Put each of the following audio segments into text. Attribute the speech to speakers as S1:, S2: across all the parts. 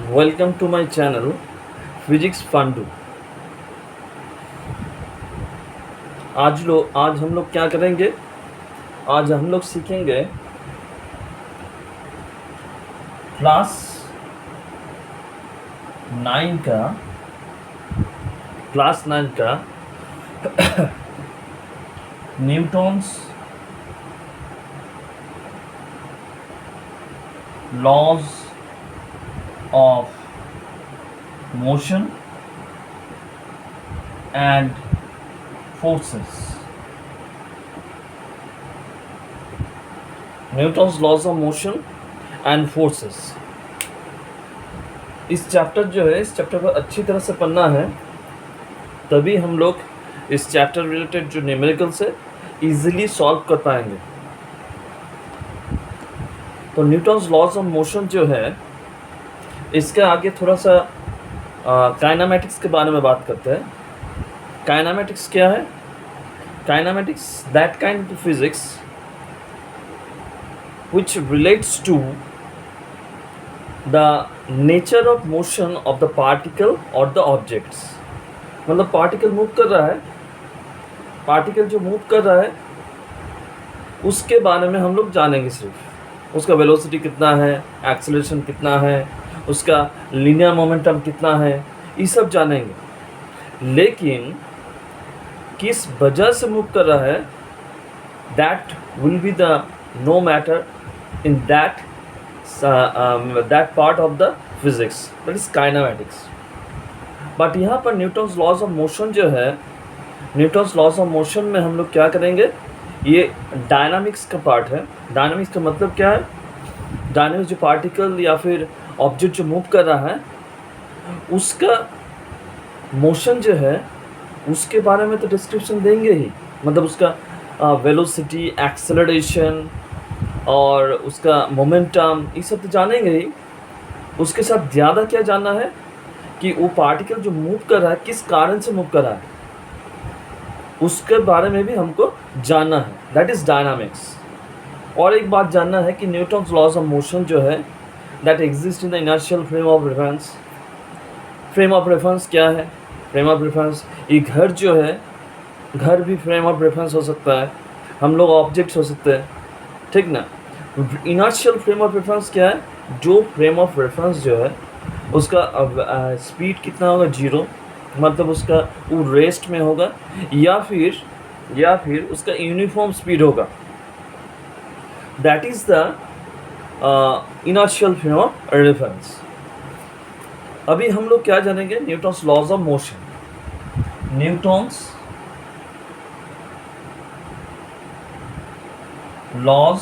S1: Welcome to my channel physics Fundu. आज हम लोग क्या करेंगे? आज हम लोग सीखेंगे क्लास 9 का Newton's laws of motion and forces. Newton's laws of motion and forces. इस चैप्टर को अच्छी तरह से पढ़ना है, तभी हम लोग इस चैप्टर रिलेटेड जो न्यूमेरिकल्स है इजीली सॉल्व कर पाएंगे। तो न्यूटन्स लॉज ऑफ मोशन जो है, इसके आगे थोड़ा सा काइनेमेटिक्स के बारे में बात करते हैं। काइनेमेटिक्स क्या है? Kinematics that kind of physics which relates to the nature of motion of the particle or the objects। मतलब पार्टिकल मूव कर रहा है, पार्टिकल जो मूव कर रहा है उसके बारे में हम लोग जानेंगे। सिर्फ उसका वेलोसिटी कितना है, एक्सेलरेशन कितना है, उसका लीनियर मोमेंटम कितना है, ये सब जानेंगे। लेकिन किस वजह से मूव कर रहा है, that will be the no matter in that part of the physics, that is kinematics। But यहाँ पर न्यूटन्स लॉज ऑफ मोशन जो है, न्यूटन्स लॉज ऑफ मोशन में हम लोग क्या करेंगे, ये डायनामिक्स का पार्ट है। डायनामिक्स का मतलब क्या है? डायनामिक्स जो पार्टिकल या फिर ऑब्जेक्ट जो मूव कर रहा है उसका मोशन जो है उसके बारे में तो डिस्क्रिप्शन देंगे ही। मतलब उसका वेलोसिटी, एक्सेलरेशन और उसका मोमेंटम, ये सब तो जानेंगे ही। उसके साथ ज़्यादा क्या जानना है कि वो पार्टिकल जो मूव कर रहा है किस कारण से मूव कर रहा है, उसके बारे में भी हमको जानना है। That is dynamics. और एक बात जानना है कि न्यूटन्स लॉज ऑफ मोशन जो है that exist in the inertial frame of reference. Frame of reference क्या है? फ्रेम ऑफ रेफरेंस, ये घर जो है, घर भी फ्रेम ऑफ रेफरेंस हो सकता है, हम लोग ऑब्जेक्ट्स हो सकते हैं, ठीक ना। इनर्शियल फ्रेम ऑफ रेफरेंस क्या है? जो फ्रेम ऑफ रेफरेंस जो है उसका स्पीड कितना होगा? 0, मतलब उसका वो रेस्ट में होगा या फिर उसका यूनिफॉर्म स्पीड होगा। That is the inertial frame of reference. अभी हम लोग क्या जानेंगे? Newton's laws of motion. Newton's laws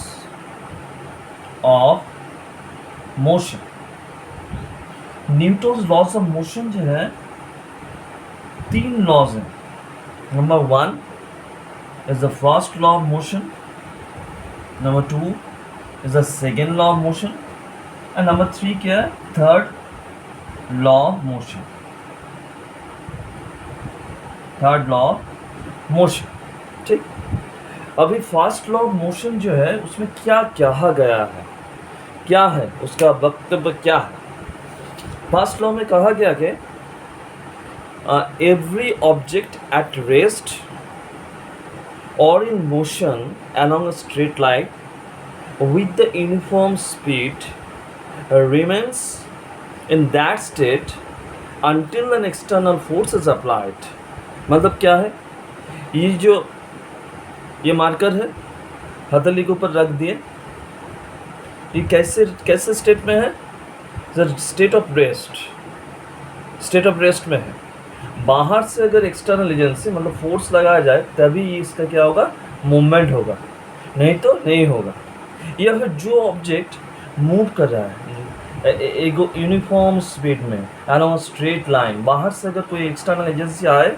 S1: of motion. Newton's laws of motion जो है 3 लॉज हैं। Number 1 is the first law of motion, number 2 is the second law of motion and number 3 क्या है? Third law of motion. Third law of motion, ठीक। अभी first law of motion जो है उसमें क्या कहा गया है, क्या है उसका वक्तव्य क्या है? फर्स्ट लॉ में कहा गया कि एवरी ऑब्जेक्ट एट रेस्ट और in motion along a straight line with the uniform speed remains in that state until an external force is applied। मतलब क्या है? ये मार्कर है, हथेली के ऊपर रख दिए, ये कैसे स्टेट में है? State of rest. State of rest में है। बाहर से अगर एक्सटर्नल एजेंसी मतलब फोर्स लगाया जाए तभी इसका क्या होगा? मूवमेंट होगा, नहीं तो नहीं होगा। या फिर जो ऑब्जेक्ट मूव कर रहा है एक यूनिफॉर्म स्पीड में अलॉन्ग स्ट्रेट लाइन, बाहर से अगर कोई एक्सटर्नल एजेंसी आए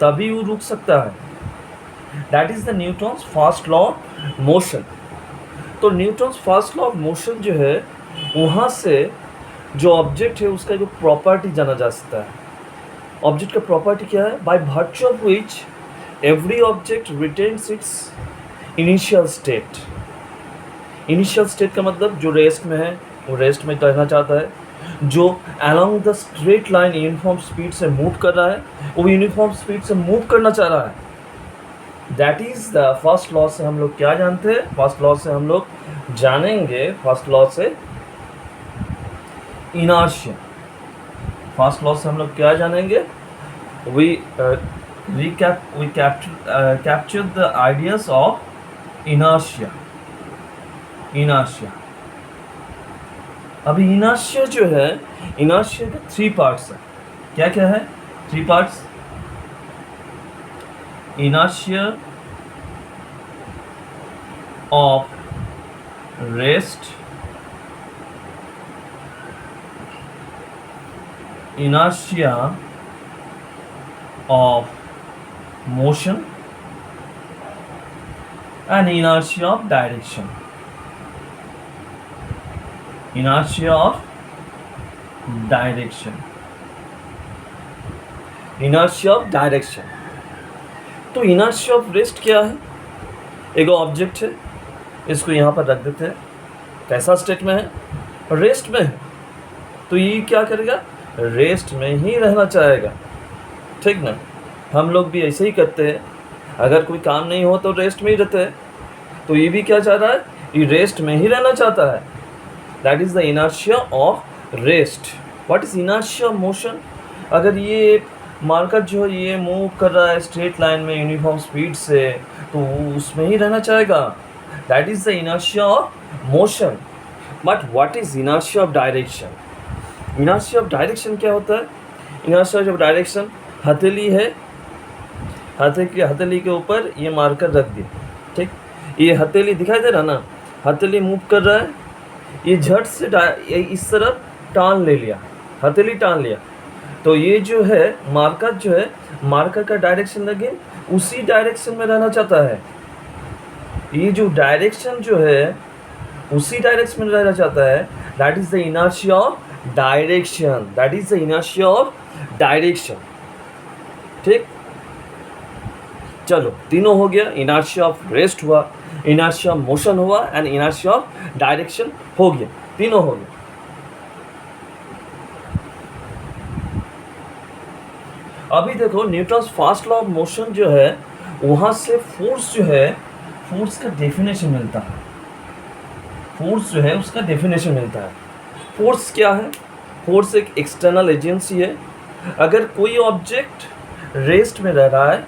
S1: तभी वो रुक सकता है। That is the Newton's first law of motion. तो Newton's first law of motion जो है, वहाँ से जो ऑब्जेक्ट है उसका जो प्रॉपर्टी जाना जा सकता है। ऑब्जेक्ट का प्रॉपर्टी क्या है? By virtue of which every object retains it's initial state. Initial state का मतलब जो रेस्ट में है वो रेस्ट में रहना चाहता है। जो along the straight line uniform speed से मूव कर रहा है वो यूनिफॉर्म स्पीड से मूव करना चाह रहा है। That is the first law से हम लोग क्या जानते हैं? फर्स्ट लॉ से हम लोग जानेंगे, फर्स्ट लॉ से इनर्शिया। फर्स्ट लॉ से हम लोग क्या जानेंगे? we capture the ideas of inertia। अभी inertia जो है, inertia के 3 पार्ट्स हैं। क्या क्या है 3 parts? inertia of rest, inertia of motion and inertia of direction। inertia of direction, inertia of direction। तो inertia of rest क्या है? एक ऑब्जेक्ट है, इसको यहाँ पर रख देते हैं। कैसा स्टेट में है? रेस्ट में है। तो ये क्या करेगा? रेस्ट में ही रहना चाहेगा, ठीक ना? हम लोग भी ऐसे ही करते हैं, अगर कोई काम नहीं हो तो रेस्ट में ही रहते हैं। तो ये भी क्या चाह रहा है? ये रेस्ट में ही रहना चाहता है। That is the inertia of rest. What is inertia of motion? अगर ये मार्कर जो है ये मूव कर रहा है स्ट्रेट लाइन में यूनिफॉर्म स्पीड से, तो वो उसमें ही रहना चाहेगा। That is the inertia of motion. But what is inertia of direction? Inertia of direction क्या होता है? इनर्शिया ऑफ डायरेक्शन, हथेली है, हथेली के ऊपर ये मार्कर रख दिया, ठीक? ये हथेली दिखाई दे रहा ना, हथेली मूव कर रहा है, ये झट से इस तरफ टान ले लिया, हथेली टान लिया। तो ये जो है मार्कर जो है, मार्कर का डायरेक्शन लगे उसी डायरेक्शन में रहना चाहता है। ये जो डायरेक्शन जो है उसी डायरेक्शन में रहना चाहता है। That is the inertia of direction. That is the inertia of direction, ठीक? चलो, तीनों हो गया। इनर्शिया ऑफ रेस्ट हुआ, इनर्शिया ऑफ मोशन हुआ एंड इनर्शिया ऑफ डायरेक्शन हो गया। तीनों हो गया। अभी देखो Newton's first law of motion जो है, वहाँ से फोर्स जो है, फोर्स का डेफिनेशन मिलता है। फोर्स जो है उसका डेफिनेशन मिलता है। फोर्स क्या है? फोर्स एक एक्सटर्नल एजेंसी है। अगर कोई ऑब्जेक्ट रेस्ट में रह रहा है,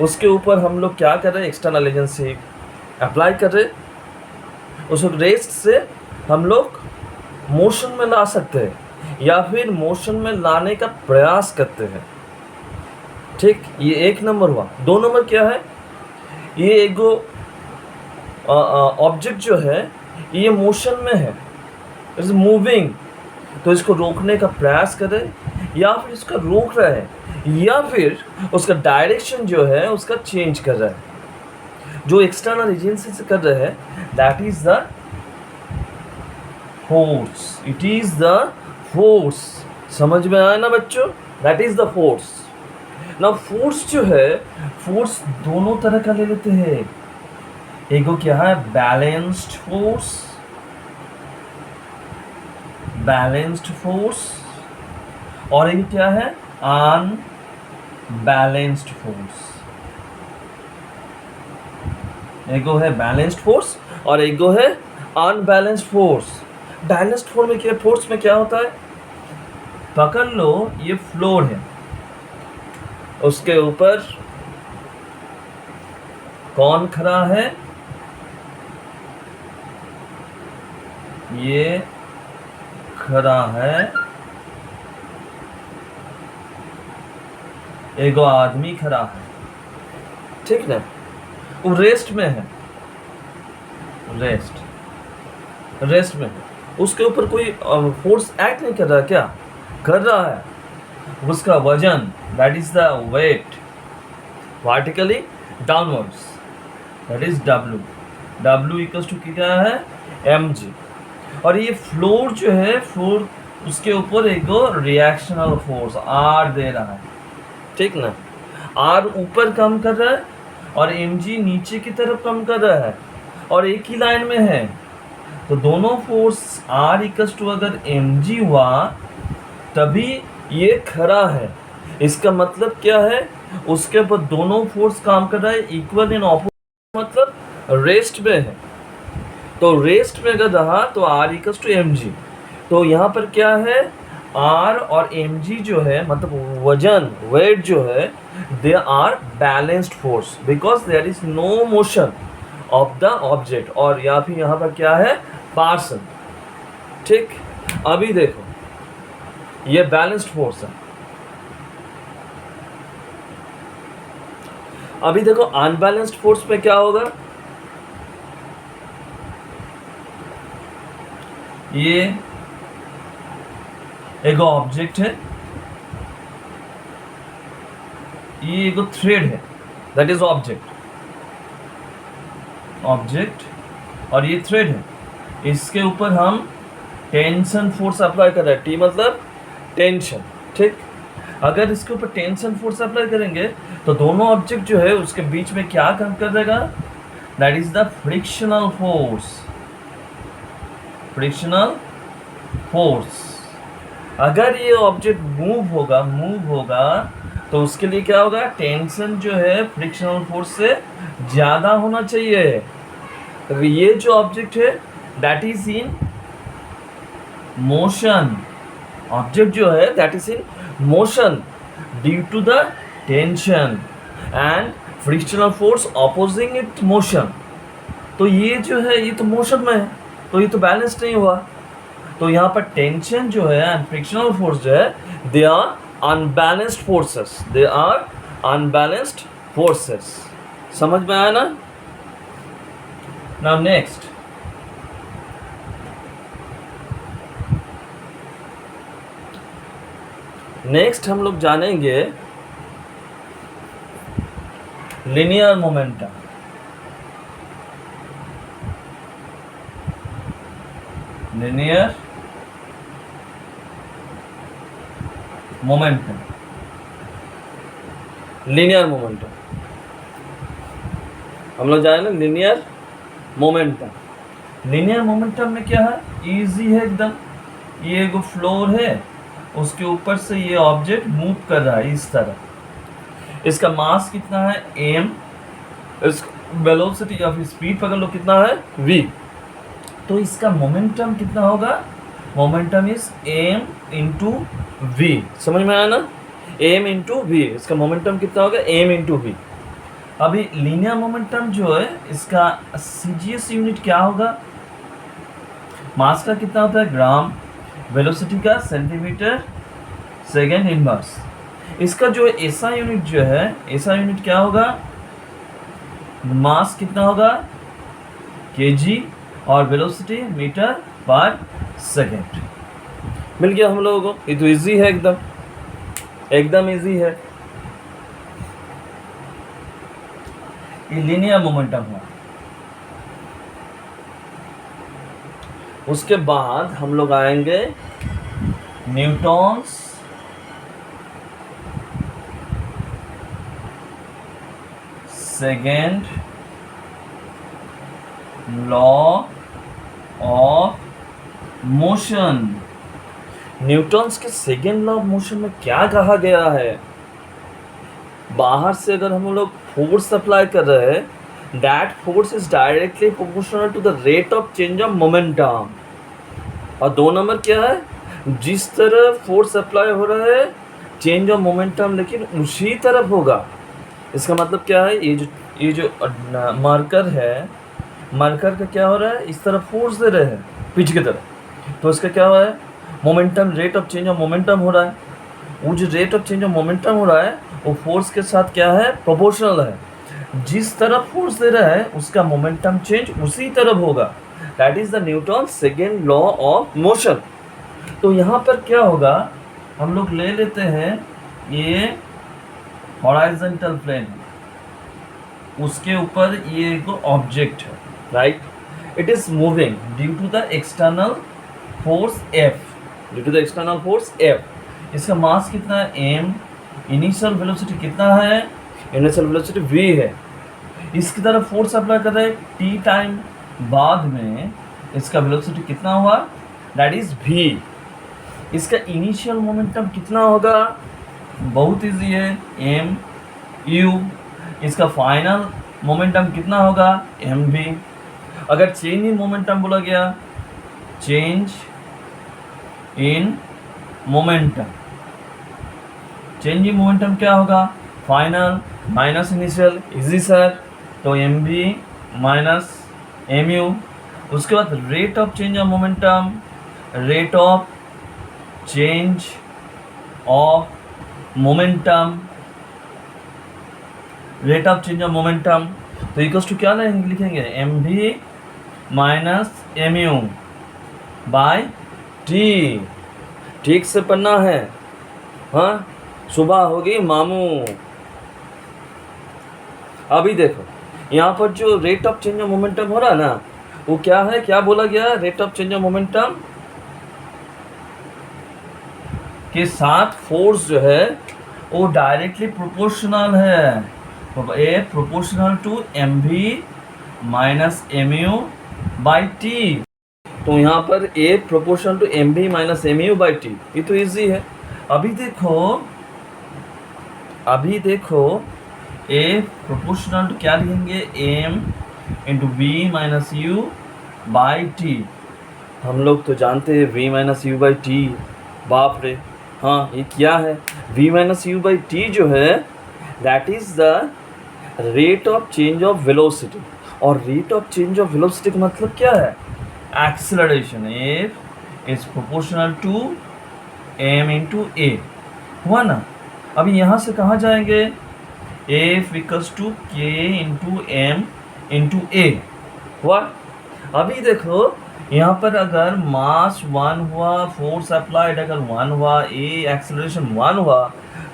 S1: उसके ऊपर हम लोग क्या कर रहे हैं? एक्सटर्नल एजेंसी अप्लाई कर रहे, उस रेस्ट से हम लोग मोशन में ला सकते हैं या फिर मोशन में लाने का प्रयास करते हैं, ठीक? ये 1 नंबर हुआ। 2 नंबर क्या है? ये एगो ऑब्जेक्ट जो है ये मोशन में है, इज मूविंग, तो इसको रोकने का प्रयास करें या फिर इसका रोक रहा है या फिर उसका डायरेक्शन जो है उसका चेंज कर रहा है। जो एक्सटर्नल एजेंसी से कर रहे हैं, that is the force. It is the force. समझ में आया ना बच्चों? That is the force. ना फोर्स जो है, फोर्स दोनों तरह का ले लेते हैं। एगो क्या है? बैलेंस्ड फोर्स, बैलेंस्ड फोर्स, और एक क्या है? Unbalanced force. एगो है बैलेंस्ड फोर्स और एगो है अनबैलेंस्ड फोर्स। बैलेंस्ड फोर्स में क्या होता है? पकड़ लो, ये फ्लोर है, उसके ऊपर कौन खड़ा है? ये खड़ा है, एगो आदमी खड़ा है, ठीक ना? वो रेस्ट में है, रेस्ट में है। उसके ऊपर कोई फोर्स एक्ट नहीं कर रहा। क्या कर रहा है? उसका वजन, that is the weight, vertically downwards, that is W equals to क्या है? mg। और ये फ्लोर जो है, फ्लोर उसके ऊपर एक रिएक्शनल फोर्स R दे रहा है, ठीक ना? R ऊपर कम कर रहा है और mg नीचे की तरफ कम कर रहा है और एक ही लाइन में है। तो दोनों फोर्स R इक्वल्स टू अगर mg हुआ तभी ये खड़ा है। इसका मतलब क्या है, उसके ऊपर दोनों फोर्स काम कर रहा है इक्वल इन ऑपोजिट, मतलब रेस्ट में है। तो रेस्ट में अगर रहा तो R इक्वल्स टू mg। तो यहाँ पर क्या है, R और mg जो है मतलब वजन वेट जो है, they are balanced force because there is no motion of the object, और या फिर यहाँ पर क्या है, पार्सन। ठीक, अभी देखो ये बैलेंस्ड फोर्स है। अभी देखो अनबैलेंस्ड फोर्स पे क्या होगा, ये एक ऑब्जेक्ट है, ये एक थ्रेड है, दैट इज ऑब्जेक्ट, और ये थ्रेड है। इसके ऊपर हम टेंशन फोर्स अप्लाई कर रहे हैं, टी मतलब टेंशन। ठीक, अगर इसके ऊपर टेंशन फोर्स अप्लाई करेंगे तो दोनों ऑब्जेक्ट जो है उसके बीच में क्या काम कर देगा, that is the frictional force. Frictional force, अगर ये ऑब्जेक्ट मूव होगा तो उसके लिए क्या होगा, टेंशन जो है फ्रिक्शनल फोर्स से ज़्यादा होना चाहिए। तो ये जो ऑब्जेक्ट है that is in motion, object जो है that is in motion due to the tension and frictional force opposing it motion. तो ये जो है ये तो मोशन में है, तो ये तो बैलेंस नहीं हुआ। तो यहाँ पर टेंशन जो है एंड फ्रिक्शनल फोर्स जो है, they are unbalanced forces, they are unbalanced forces. समझ में आया ना? नाउ नेक्स्ट, हम लोग जानेंगे लिनियर मोमेंटम। लिनियर मोमेंटम, हम लोग जाने ना लिनियर मोमेंटम। लिनियर मोमेंटम में क्या है, इजी है एकदम। ये एक फ्लोर है, उसके ऊपर से ये ऑब्जेक्ट मूव कर रहा है इस तरह। इसका मास कितना है m, इस वेलोसिटी या फिर स्पीड पकड़ लो कितना है v। तो इसका मोमेंटम कितना होगा, momentum is m into v। समझ में आया ना, m इंटू v, इसका मोमेंटम कितना होगा m इंटू v। अभी लीनियर मोमेंटम जो है इसका CGS यूनिट क्या होगा, मास का कितना होता है ग्राम, वेलोसिटी का सेंटीमीटर सेकेंड इनवर्स। इसका जो SI यूनिट जो है, SI यूनिट क्या होगा, मास कितना होगा kg और वेलोसिटी मीटर पर सेकेंड। मिल गया हम लोगों को, ये तो इजी है एकदम इजी है। ये लीनियर मोमेंटम हुआ। उसके बाद हम लोग आएंगे Newton's second law of motion. Newton's के सेकेंड लॉ ऑफ मोशन में क्या कहा गया है, बाहर से अगर हम लोग फोर्स अप्लाई कर रहे हैं, that force is directly proportional to the rate of change of momentum. और 2 नंबर क्या है, जिस तरह फोर्स अप्लाई हो रहा है चेंज ऑफ मोमेंटम लेकिन उसी तरफ होगा। इसका मतलब क्या है, ये जो मार्कर है, मार्कर का क्या हो रहा है, इस तरफ फोर्स दे रहे हैं पीछे की तरफ, तो इसका क्या हो रहा है, momentum, rate of change of momentum हो रहा है। वो जो rate of change of momentum हो रहा है वो फोर्स के साथ क्या है, प्रोपोर्शनल है। जिस तरफ फोर्स दे रहा है उसका मोमेंटम चेंज उसी तरफ होगा। That is the Newton's second law of motion. तो यहाँ पर क्या होगा, हम लोग ले लेते हैं ये हॉराइजॉन्टल प्लेन, उसके ऊपर ये एक ऑब्जेक्ट है, right, it is moving due to the external force F, due to the external force F। इसका मास कितना है m, इनिशियल वेलोसिटी कितना है, इनिशियल वेलोसिटी v है। इसकी तरफ फोर्स अप्लाई कर रहे हैं t टाइम, बाद में इसका वेलोसिटी कितना हुआ, दैट इज v। इसका इनिशियल मोमेंटम कितना होगा, बहुत इजी है, m u। इसका फाइनल मोमेंटम कितना होगा, m v। अगर चेंज इन मोमेंटम बोला गया, change in momentum, change in momentum क्या होगा, final minus initial, easy sir, तो M B minus M U. उसके बाद rate of change of momentum, rate of change of momentum, rate of change of momentum, तो equals to क्या लिखेंगे, m B minus M u by t. ठीक से पढ़ना है, हाँ, सुबह होगी मामू। अभी देखो यहाँ पर जो rate of change of momentum हो रहा है ना, वो क्या है, क्या बोला गया, rate of change of momentum के साथ फोर्स जो है वो डायरेक्टली प्रोपोर्शनल है, a proportional to M V minus M U by T. तो यहाँ पर a proportional to M V minus M U by T, ये तो इजी है। अभी देखो ए प्रोपोर्शनल टू क्या लिखेंगे, M into V minus U by T. हम लोग तो जानते हैं V minus U by T, बाप रे, हाँ ये क्या है, v minus U by T जो है that is the rate of change of velocity. और rate of change of velocity का मतलब क्या है, acceleration, F is proportional to M into A, हुआ ना। अभी यहाँ से कहाँ जाएंगे, एफ इक्वल्स टू के इंटू एम इंटू ए, हुआ। अभी देखो यहाँ पर अगर मास 1 हुआ, फोर्स अप्लाइड अगर 1 हुआ, ए एक्सेलरेशन 1 हुआ,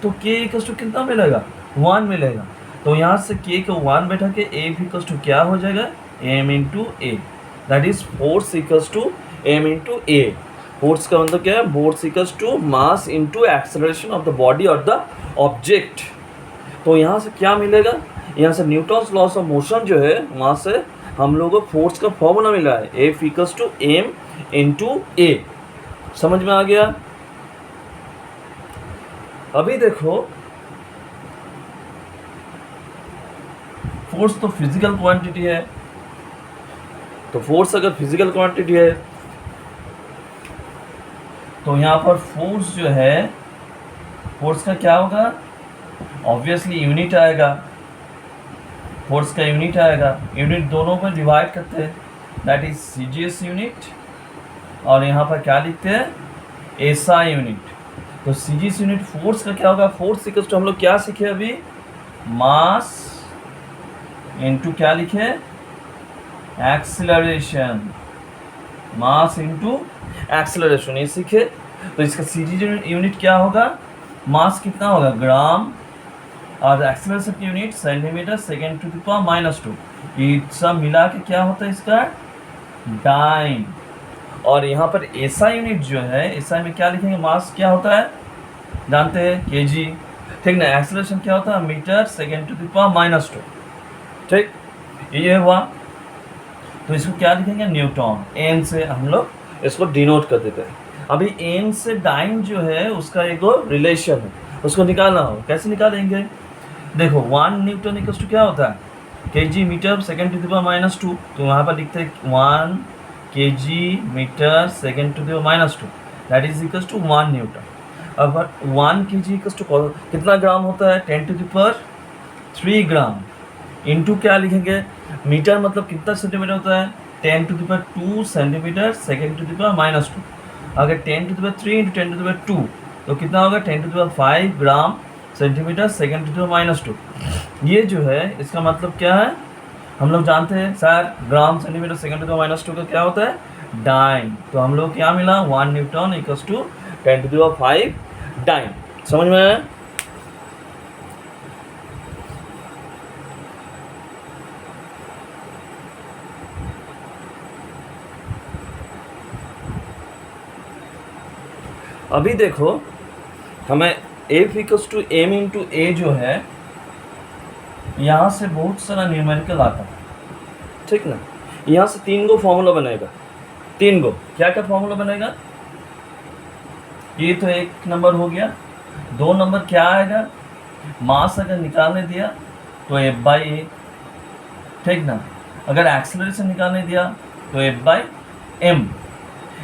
S1: तो के इक्वल्स टू कितना मिलेगा, 1 मिलेगा। तो यहाँ से के को 1 बैठा के एफ इक्वल्स टू क्या हो जाएगा, m into a, that is force equals to M into a. Force का मतलब क्या है, force equals to mass into acceleration of the body और द ऑब्जेक्ट। तो यहाँ से क्या मिलेगा, यहाँ से न्यूटन्स लॉस ऑफ मोशन जो है वहाँ से हम लोगों को फोर्स का फॉर्मूला मिला है, F equals to M into A. समझ में आ गया। अभी देखो फोर्स तो फिजिकल क्वांटिटी है, तो फोर्स अगर फिजिकल क्वांटिटी है तो यहाँ पर फोर्स जो है, फोर्स का क्या होगा, ऑब्वियसली यूनिट आएगा, फोर्स का यूनिट आएगा, यूनिट दोनों पर डिवाइड करते हैं, दैट इज सीजीएस यूनिट, और यहाँ पर क्या लिखते हैं, एसआई यूनिट। तो सीजीएस यूनिट फोर्स का क्या होगा, फोर्स इक्वल्स टू हम लोग क्या सीखे अभी, मास इनटू क्या लिखे, एक्सेलरेशन, मास इनटू एक्सेलरेशन, ये सीखे। तो इसका सीजीएस यूनिट क्या होगा, मास कितना होगा, ग्राम, और एक्सेलरेशन की unit centimetre second to the power minus 2। ये सब मिला के क्या होता है इसका, डाइन। और यहाँ पर एसआई यूनिट जो है, एसआई में क्या लिखेंगे, मास क्या होता है जानते हैं, केजी, ठीक ना। एक्सेलरेशन क्या होता है, metre second to the power minus 2, ठीक, ये हुआ। तो इसको क्या लिखेंगे, न्यूटन, एन से हम लोग इसको डिनोट कर देते हैं। अभी एन से डाइन जो है उसका एक रिलेशन है, उसको निकालना हो, कैसे निकालेंगे, देखो 1 न्यूटन इक्वल्स टू क्या होता है, kg metre second to the power minus 2। तो यहाँ पर लिखते हैं 1 kg metre second to the power minus 2, that is equals to 1 newton. अब 1 केजी इक्वल्स टू कितना ग्राम होता है, 10 to the power 3 gram, into क्या लिखेंगे, मीटर मतलब कितना सेंटीमीटर होता है, 10 to the power 2 centimetre second to the power minus 2। अगर 10 to the power 3 into 10 to the power 2 तो कितना होगा, 10 to the power 5 gram centimetre second to the power minus 2। ये जो है इसका मतलब क्या है, हम लोग जानते हैं sir gram centimetre second to the power minus 2 का क्या होता है, डाइन। तो हम लोग क्या मिला, 1 newton equals to 10 to the power 5 dyne. समझ में आया। अभी देखो हमें F equals to M into A जो है, यहाँ से बहुत सारा न्यूमेरिकल आता है, ठीक ना। यहाँ से 3 गो फॉर्मूला बनेगा, 3 गो, क्या क्या फॉर्मूला बनेगा? ये तो 1 नंबर हो गया। 2 नंबर क्या आएगा? मास अगर निकालने दिया तो F/a, ठीक ना। अगर एक्सेलरेशन निकालने दिया तो F/m।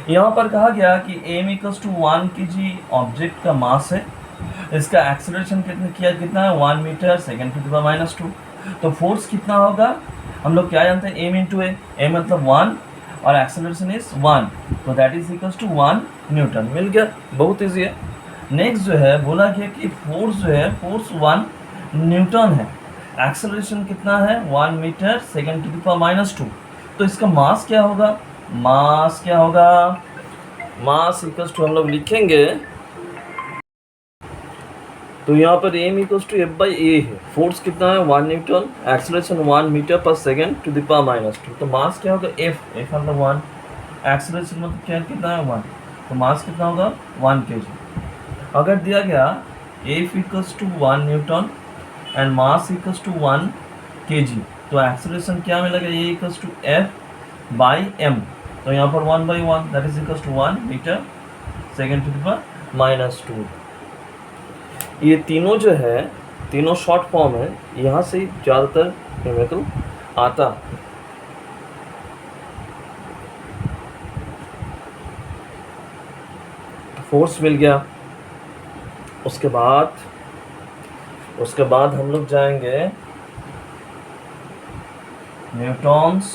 S1: यहाँ पर कहा गया कि m = 1 kg ऑब्जेक्ट का मास है, इसका एक्सेलरेशन कितना है 1 metre second to the power -2। तो फोर्स कितना होगा? हम लोग क्या जानते हैं? m × a, मतलब 1 और एक्सेलरेशन इज 1, तो that is equals to 1 newton. मिल गया, बहुत ईजी है। नेक्स्ट जो है बोला गया कि फोर्स जो है फोर्स 1 न्यूटन है, एक्सेलरेशन कितना है 1 metre second to the power -2। तो इसका मास क्या होगा? मास क्या होगा? मास इक्वल्स टू हम लोग लिखेंगे, तो यहाँ पर m = F/a है। फोर्स कितना है 1 न्यूटन, एक्सेलरेशन 1 मीटर पर सेकेंड टू द पावर -2। तो मास क्या होगा? f मतलब 1, एक्सेलरेशन मतलब क्या कितना है 1, तो मास कितना होगा 1 kg। अगर दिया गया F = 1 newton and mass = 1 kg, तो एक्सेलरेशन क्या मिलेगा? A = F/m। तो यहाँ पर 1/1 that is equals to 1 metre second to the power -2। ये तीनों जो है तीनों शॉर्ट फॉर्म है, यहाँ से ज़्यादातर केमिकल आता। फोर्स मिल गया। उसके बाद हम लोग जाएंगे Newton's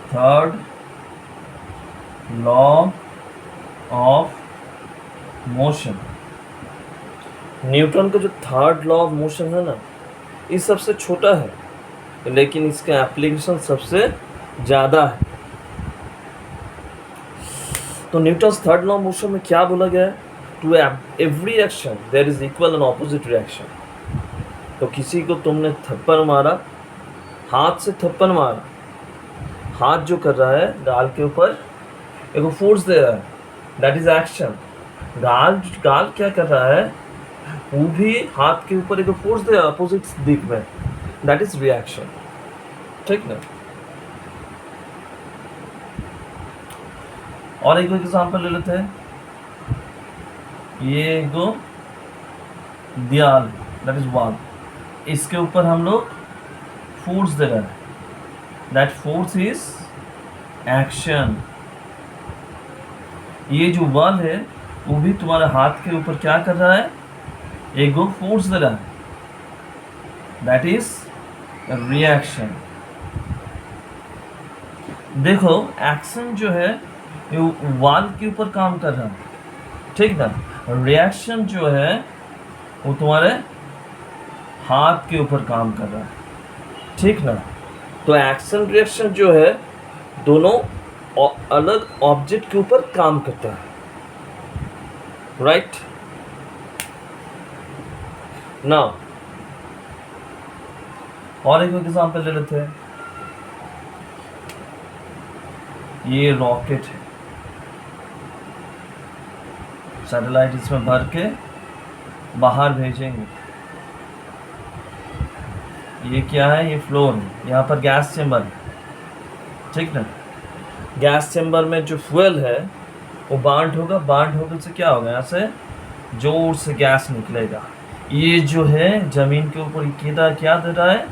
S1: third law of motion. Newton का जो थर्ड लॉ ऑफ मोशन है ना, ये सबसे छोटा है, लेकिन इसका एप्लीकेशन सबसे ज़्यादा है। तो Newton's third law of motion में क्या बोला गया है? To every action there is equal and opposite reaction. तो किसी को तुमने थप्पड़ मारा, हाथ से थप्पड़ मारा, हाथ जो कर रहा है गाल के ऊपर एक फोर्स दे रहा है, दैट इज एक्शन। गाल क्या कर रहा है? वो भी हाथ के ऊपर एक फोर्स दे रहा है अपोजिट दिख में, दैट इज रिएक्शन, ठीक ना। और एक एग्जांपल ले लेते हैं। ये एक दीवार दैट इज वॉल, इसके ऊपर हम लोग फोर्स दे रहे हैं, दैट फोर्स इज एक्शन। ये जो वॉल है वो भी तुम्हारे हाथ के ऊपर क्या कर रहा है? एक फोर्स दे रहा है, दैट इज रिएक्शन। देखो एक्शन जो है वॉल के ऊपर काम कर रहा है, ठीक ना। रिएक्शन जो है वो तुम्हारे हाथ के ऊपर काम कर रहा है, ठीक ना। तो एक्शन रिएक्शन जो है दोनों अलग ऑब्जेक्ट के ऊपर काम करता है, राइट ना। और एक एग्जांपल ले लेते हैं। ये रॉकेट है, सैटेलाइट इसमें भर के बाहर भेजेंगे। ये क्या है? ये फ्लोर है, यहाँ पर गैस चेम्बर है, ठीक ना। गैस चेम्बर में जो फ्यूल है वो बार्न होगा से क्या होगा? यहाँ से जोर से गैस निकलेगा। ये जो है जमीन के ऊपर क्या दे रहा है?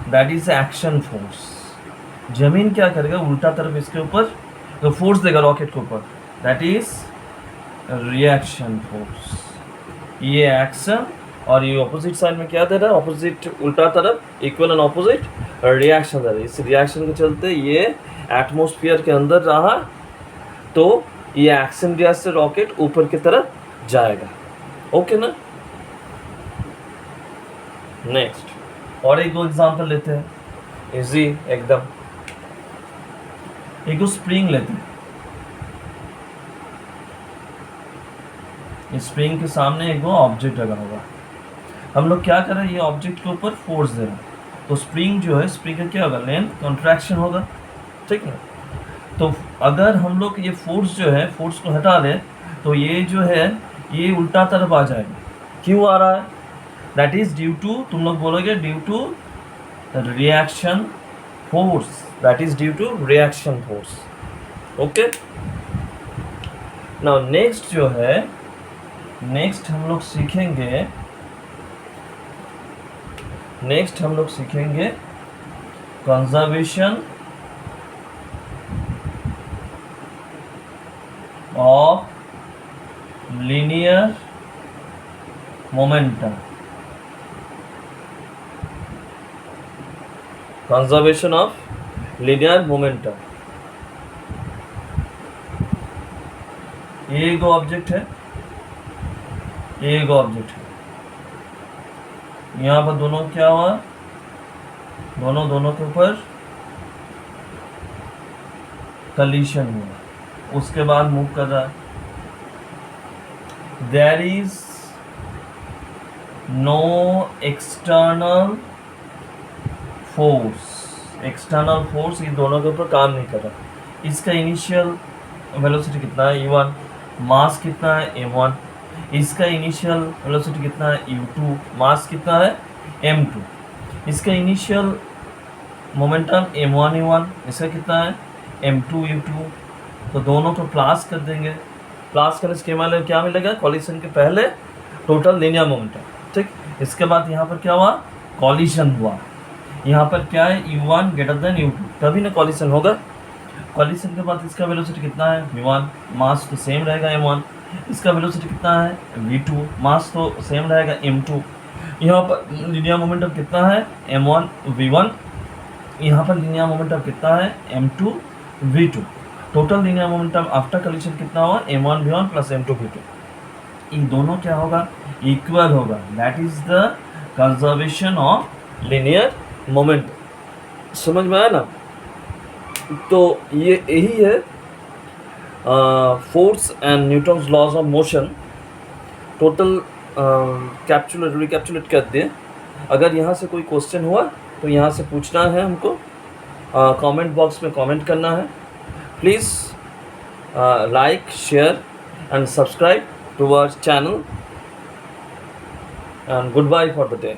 S1: That is action force. जमीन क्या करेगा? उल्टा तरफ इसके ऊपर तो फोर्स देगा रॉकेट के ऊपर, दैट इज रिएक्शन फोर्स। ये एक्शन और ये ऑपोजिट साइड में क्या दे रहा है? ऑपोजिट उल्टा तरफ इक्वल एंड ऑपोजिट रिएक्शन दे रहा है। इस रिएक्शन के चलते ये एटमॉस्फेयर के अंदर रहा, तो ये एक्शन रिएक्शन से रॉकेट ऊपर की तरफ जाएगा, ओके ना। नेक्स्ट और एक दो एग्जांपल लेते हैं, इजी एकदम। एक स्प्रिंग लेते हैं, इस स्प्रिंग के सामने एक ऑब्जेक्ट लगा होगा। हम लोग क्या कर रहे हैं? ये ऑब्जेक्ट के ऊपर फोर्स दे रहे हैं, तो स्प्रिंग जो है स्प्रिंग का क्या होगा? लेंथ कॉन्ट्रैक्शन होगा, ठीक है। तो अगर हम लोग ये फोर्स जो है फोर्स को हटा दें तो ये जो है ये उल्टा तरफ आ जाएगा। क्यों आ रहा है? दैट इज ड्यू टू, तुम लोग बोलोगे due to reaction force that is due to reaction force. Okay, now next जो है, next हम लोग सीखेंगे conservation of linear momentum. Conservation of linear momentum. ये एक ऑब्जेक्ट है, यहाँ पर दोनों क्या हुआ, दोनों के ऊपर कलीशन हुआ, उसके बाद मूव कर रहा है. There is no external force, ये दोनों के ऊपर काम नहीं कर रहा. इसका इनिशियल वेलोसिटी कितना है, u1, मास कितना है, m1. इसका इनिशियल वेलोसिटी कितना है, u2, मास कितना है, m2. इसका इनिशियल मोमेंटम m1 u1, इसका कितना है, m2 u2. तो दोनों को प्लस कर देंगे. प्लस करने से क्या मिलेगा, कॉलिशन के पहले टोटल लीनियर मोमेंटम. ठीक, इसके बाद यहाँ पर क्या हुआ, कॉलिशन हुआ. यहाँ पर क्या है, u1 ग्रेटर देन u2, तभी ना कॉलिशन होगा. कॉलिशन के बाद इसका वेलोसिटी कितना है, v1, मास तो सेम रहेगा m1. इसका वेलोसिटी कितना है, v2, मास तो सेम रहेगा m2. यहाँ पर लीनियर मोमेंटम कितना है, m1 v1. यहाँ पर लीनियर मोमेंटम कितना है, m2 v2. Total linear momentum after coalition कितना हुआ, m1 v1 plus m2 v2. इन दोनों क्या होगा, इक्वल होगा. That is the conservation of linear momentum. समझ में आया ना. तो ये यही है force and Newton's laws of motion. Total recapitulate कर दिए. अगर यहाँ से कोई क्वेश्चन हुआ तो यहाँ से पूछना है हमको, कमेंट बॉक्स में कमेंट करना है. Please like, share and subscribe to our channel, and goodbye for the day.